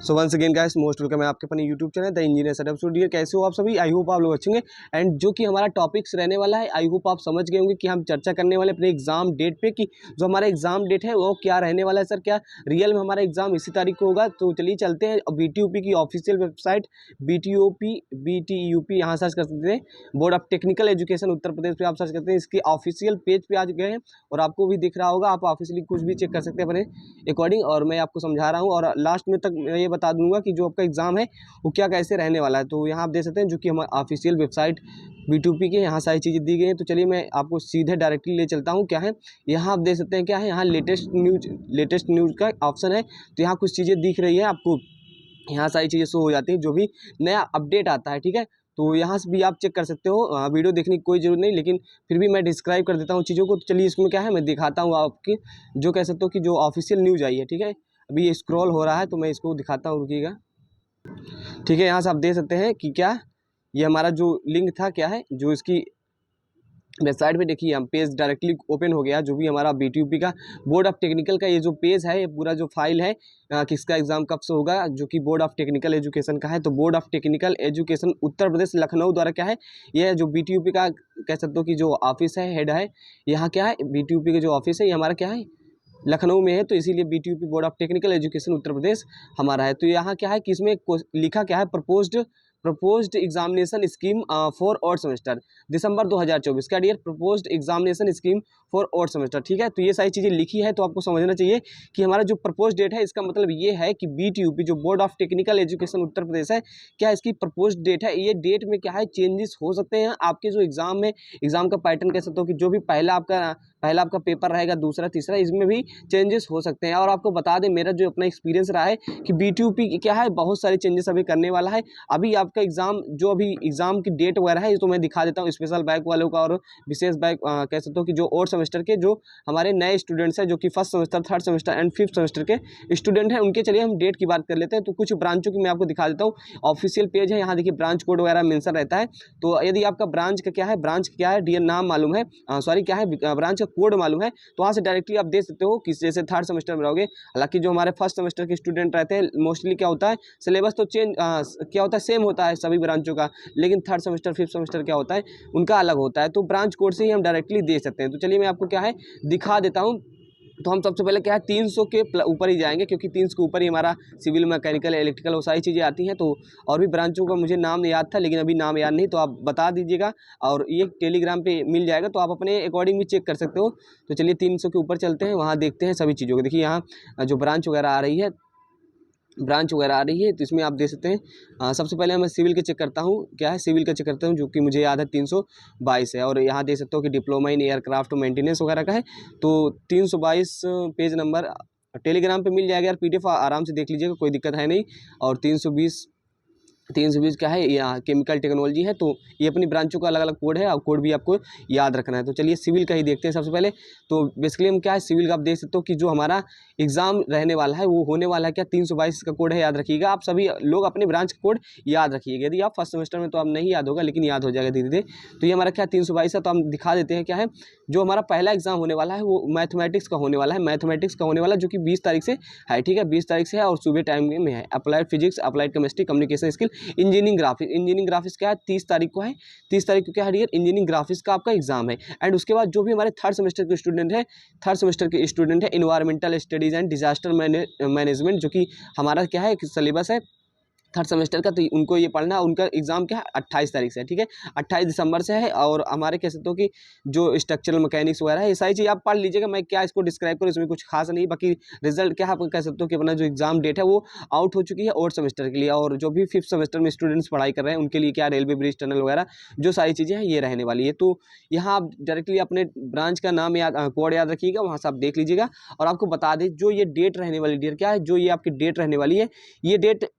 सो once again guys most welcome है आपके अपने YouTube channel the engineer setup. So dear, कैसे हो आप सभी? आई होप आप लोग अच्छे होंगे। एंड जो कि हमारा टॉपिक्स रहने वाला है, आई होप आप समझ गए होंगे कि हम चर्चा करने वाले अपने एग्जाम डेट पे कि जो हमारा एग्जाम डेट है वो क्या रहने वाला है। सर क्या रियल में हमारा एग्जाम इसी तारीख को होगा? तो चलिए चलते हैं BTUP की ऑफिशियल वेबसाइट BTUP यहाँ सर्च कर सकते हैं। Board of technical education Uttar प्रदेश पे आप सर्च करते हैं, इसके ऑफिशियल पेज पे आ गए हैं और आपको भी दिख रहा होगा। आप ऑफिशियली कुछ भी चेक कर सकते हैं अपने अकॉर्डिंग, और मैं आपको समझा रहा हूँ और लास्ट में तक मैं ये बता दूंगा कि जो आपका एग्जाम है वो क्या कैसे रहने वाला है। तो यहाँ आप देख सकते हैं जो कि हमारी ऑफिशियल वेबसाइट BTUP के यहाँ सारी चीज़ें दी गई हैं। तो चलिए मैं आपको सीधे डायरेक्टली ले चलता हूँ। क्या है यहाँ आप देख सकते हैं, क्या है यहाँ लेटेस्ट न्यूज़ का ऑप्शन है। तो यहाँ कुछ चीज़ें दिख रही है आपको, यहाँ सारी चीज़ें शो हो जाती हैं जो भी नया अपडेट आता है। ठीक है, तो यहाँ से भी आप चेक कर सकते हो। वीडियो देखने की कोई ज़रूरत नहीं, लेकिन फिर भी मैं डिस्क्राइब कर देता हूँ चीज़ों को। तो चलिए इसमें क्या है मैं दिखाता हूँ आपकी, जो कह सकते हो कि जो ऑफिशियल न्यूज़ आई है। ठीक है, अभी ये स्क्रॉल हो रहा है तो मैं इसको दिखाता हूँ, रुकिएगा। ठीक है, यहाँ से आप देख सकते हैं कि क्या ये हमारा जो लिंक था, क्या है जो इसकी वेबसाइट पे देखिए हम पेज डायरेक्टली ओपन हो गया। जो भी हमारा BTUP का बोर्ड ऑफ टेक्निकल का ये जो पेज है, ये पूरा जो फाइल है किसका एग्जाम कब से होगा, जो कि बोर्ड ऑफ टेक्निकल एजुकेशन का है। तो board of technical education Uttar Pradesh Lucknow द्वारा क्या है, ये जो BTUP का कह सकते हो कि जो ऑफिस है, हेड है, यहाँ क्या है BTUP का जो ऑफिस है ये हमारा क्या है लखनऊ में है। तो इसीलिए BTUP board of technical education Uttar Pradesh हमारा है। तो यहाँ क्या है कि इसमें लिखा क्या है, proposed examination scheme for odd semester December 2024 का dear, proposed examination scheme for odd semester. ठीक है, तो ये सारी चीज़ें लिखी है। तो आपको समझना चाहिए कि हमारा जो प्रपोज डेट है, इसका मतलब ये है कि BTUP जो board of technical education Uttar प्रदेश है, क्या इसकी प्रपोज डेट है, ये डेट में क्या है चेंजेस हो सकते हैं। आपके जो एग्जाम में एग्जाम का पैटर्न कह सकते हो कि जो भी पहला आपका पेपर रहेगा, दूसरा तीसरा, इसमें भी चेंजेस हो सकते हैं। और आपको बता दें मेरा जो अपना एक्सपीरियंस रहा है कि BTUP क्या है बहुत सारे चेंजेस अभी करने वाला है। अभी आपका एग्जाम जो अभी एग्जाम की डेट वगैरह है ये तो मैं दिखा देता हूँ, स्पेशल बैच वालों का और विशेष बैच कह सकते हो कि जो और सेमेस्टर के जो हमारे नए स्टूडेंट्स हैं, जो कि first semester, third semester and fifth semester के स्टूडेंट हैं, उनके चलिए हम डेट की बात कर लेते हैं। तो कुछ ब्रांचों की मैं आपको दिखा देता हूँ। ऑफिशियल पेज है, यहाँ देखिए ब्रांच कोड वगैरह मेंशन रहता है। तो यदि आपका ब्रांच का क्या है डियर नाम मालूम है, सॉरी क्या है ब्रांच का कोड मालूम है, तो वहाँ से डायरेक्टली आप देख सकते हो कि जैसे थर्ड सेमेस्टर में रहोगे। हालांकि जो हमारे फर्स्ट सेमेस्टर के स्टूडेंट रहते हैं मोस्टली क्या होता है सिलेबस तो चेंज क्या होता है सेम होता है सभी ब्रांचों का, लेकिन थर्ड सेमेस्टर फिफ्थ सेमेस्टर क्या होता है उनका अलग होता है। तो ब्रांच कोड से ही हम डायरेक्टली दे सकते हैं। तो चलिए मैं आपको क्या है दिखा देता हूँ। तो हम सबसे पहले क्या है 300 के ऊपर ही जाएंगे, क्योंकि 300 के ऊपर ही हमारा सिविल, मैकेनिकल, इलेक्ट्रिकल वो सारी चीज़ें आती हैं। तो और भी ब्रांचों का मुझे नाम याद था लेकिन अभी नाम याद नहीं, तो आप बता दीजिएगा और ये टेलीग्राम पे मिल जाएगा, तो आप अपने अकॉर्डिंग भी चेक कर सकते हो। तो चलिए 300 के ऊपर चलते हैं, वहाँ देखते हैं सभी चीज़ों को। देखिए यहाँ जो ब्रांच वगैरह आ रही है, तो इसमें आप देख सकते हैं। सबसे पहले मैं सिविल के चेक करता हूँ, क्या है सिविल का चेक करता हूँ, जो कि मुझे याद है 322 है। और यहाँ देख सकते हो कि डिप्लोमा इन एयरक्राफ्ट मेंटेनेंस वगैरह का है। तो 322 पेज नंबर टेलीग्राम पे मिल जाएगा यार, PDF आराम से देख लीजिएगा, कोई दिक्कत है नहीं। और 320 क्या है यहाँ केमिकल टेक्नोलॉजी है। तो ये अपनी ब्रांचों का अलग अलग कोड है और कोड भी आपको याद रखना है। तो चलिए सिविल का ही देखते हैं सबसे पहले। तो बेसिकली हम क्या है सिविल का आप देख सकते हो कि जो हमारा एग्जाम रहने वाला है वो होने वाला है क्या 322 का कोड है, याद रखिएगा। आप सभी लोग अपने ब्रांच का कोड याद रखिएगा। यदि आप फर्स्ट सेमेस्टर में तो आप नहीं याद होगा, लेकिन याद हो जाएगा धीरे धीरे। तो ये हमारा क्या 322 है। तो हम दिखा देते हैं क्या है जो हमारा पहला एग्जाम होने वाला है वो मैथमेटिक्स का होने वाला है, जो कि 20 तारीख से है। ठीक है, 20 तारीख से है और सुबह टाइम में है। Applied physics, applied chemistry, communication skill, engineering graphics क्या है 30 तारीख को है। 30 तारीख को क्या है इंजीनियरिंग ग्राफिक्स का आपका एग्जाम है। एंड उसके बाद जो भी हमारे थर्ड सेमेस्टर के स्टूडेंट है environmental studies and disaster management, जो कि हमारा क्या है सिलेबस है थर्ड सेमेस्टर का। तो उनको ये पढ़ना है, उनका एग्जाम क्या है 28 तारीख से है। ठीक है, 28 दिसंबर से है। और हमारे कह सकते हो कि जो स्ट्रक्चरल मैकेनिक्स वगैरह है ये सारी चीज़ आप पढ़ लीजिएगा। मैं क्या इसको डिस्क्राइब करूँ, इसमें कुछ खास नहीं। बाकी रिजल्ट क्या है आप कह सकते हो कि अपना जो एग्जाम डेट है वो आउट हो चुकी है और सेमेस्टर के लिए। और जो भी फिफ्थ सेमेस्टर में स्टूडेंट्स पढ़ाई कर रहे हैं उनके लिए क्या रेलवे ब्रिज टनल वगैरह जो सारी चीज़ें हैं ये रहने वाली है। तो यहाँ आप डायरेक्टली अपने ब्रांच का नाम कोड याद रखिएगा, वहाँ से आप देख लीजिएगा। और आपको बता दें जो ये डेट रहने वाली डेट क्या है, जो ये आपकी डेट रहने वाली है, ये डेट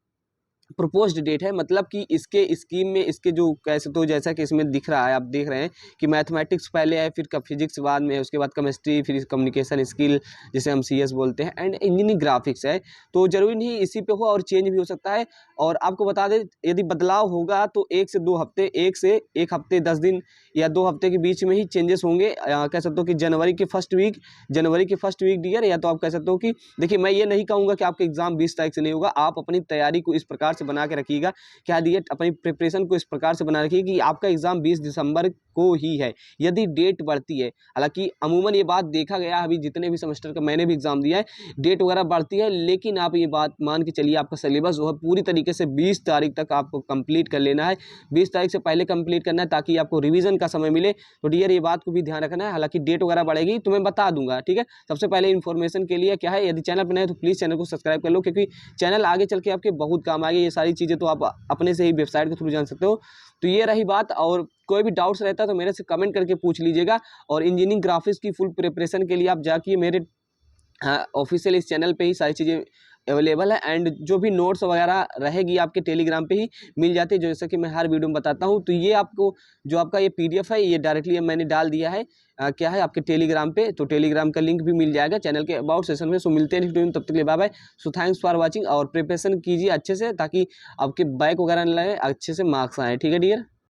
प्रपोज्ड डेट है, मतलब कि इसके स्कीम में इसके जो कैसे, तो जैसा कि इसमें दिख रहा है, आप देख रहे हैं कि मैथमेटिक्स पहले है, फिर फिजिक्स बाद में है, उसके बाद केमिस्ट्री, फिर कम्युनिकेशन स्किल जिसे हम CS बोलते हैं, एंड इंजीनियरिंग ग्राफिक्स है। तो जरूरी नहीं इसी पे हो, और चेंज भी हो सकता है। और आपको बता दें, यदि बदलाव होगा तो 1 से 2 हफ्ते, 1 हफ्ते 10 दिन या 2 हफ्ते के बीच में ही चेंजेस होंगे। कह सकते हो कि जनवरी के फर्स्ट वीक डियर, या तो आप कह सकते हो कि देखिए, मैं ये नहीं कहूँगा कि आपका एग्जाम 20 तारीख से नहीं होगा। आप अपनी तैयारी को इस प्रकार से बना के रखिएगा, क्या दिए, अपनी प्रिपरेशन को इस प्रकार से बना रखिए कि आपका एग्जाम 20 दिसंबर को ही है। यदि डेट बढ़ती है, हालांकि अमूमन ये बात देखा गया, अभी जितने भी सेमेस्टर का मैंने भी एग्जाम दिया है, डेट वगैरह बढ़ती है, लेकिन आप ये बात मान के चलिए, आपका सिलेबस जो है पूरी तरीके से 20 तारीख तक आपको कंप्लीट कर लेना है। 20 तारीख से पहले कंप्लीट करना है, ताकि आपको रिवीजन का समय मिले। तो डियर, ये बात को भी ध्यान रखना है। हालांकि डेट वगैरह बढ़ेगी तो मैं बता दूंगा, ठीक है। सबसे पहले इन्फॉर्मेशन के लिए क्या है, यदि चैनल पर नए तो प्लीज़ चैनल को सब्सक्राइब कर लो, क्योंकि चैनल आगे चल के आपके बहुत काम आएगी। ये सारी चीज़ें तो आप अपने से ही वेबसाइट के थ्रू जान सकते हो। तो ये रही बात, और कोई भी डाउट्स रहता है तो मेरे से कमेंट करके पूछ लीजिएगा। और इंजीनियरिंग ग्राफिक्स की फुल प्रिपरेशन के लिए आप जाके मेरे ऑफिशियल इस चैनल पे ही सारी चीज़ें अवेलेबल है, एंड जो भी नोट्स वगैरह रहेगी आपके टेलीग्राम पे ही मिल जाती है, जैसे कि मैं हर वीडियो में बताता हूँ। तो ये आपको जो आपका ये PDF है, ये डायरेक्टली मैंने डाल दिया है क्या है आपके टेलीग्राम पे। तो टेलीग्राम का लिंक भी मिल जाएगा चैनल के अबाउट सेशन में। सो मिलते हैं नेक्स्ट वीडियो में, तब तक के लिए bye bye. So thanks for watching, और प्रिपरेशन कीजिए अच्छे से, ताकि आपके बैक वगैरह न लगे, अच्छे से मार्क्स आए, ठीक है डियर।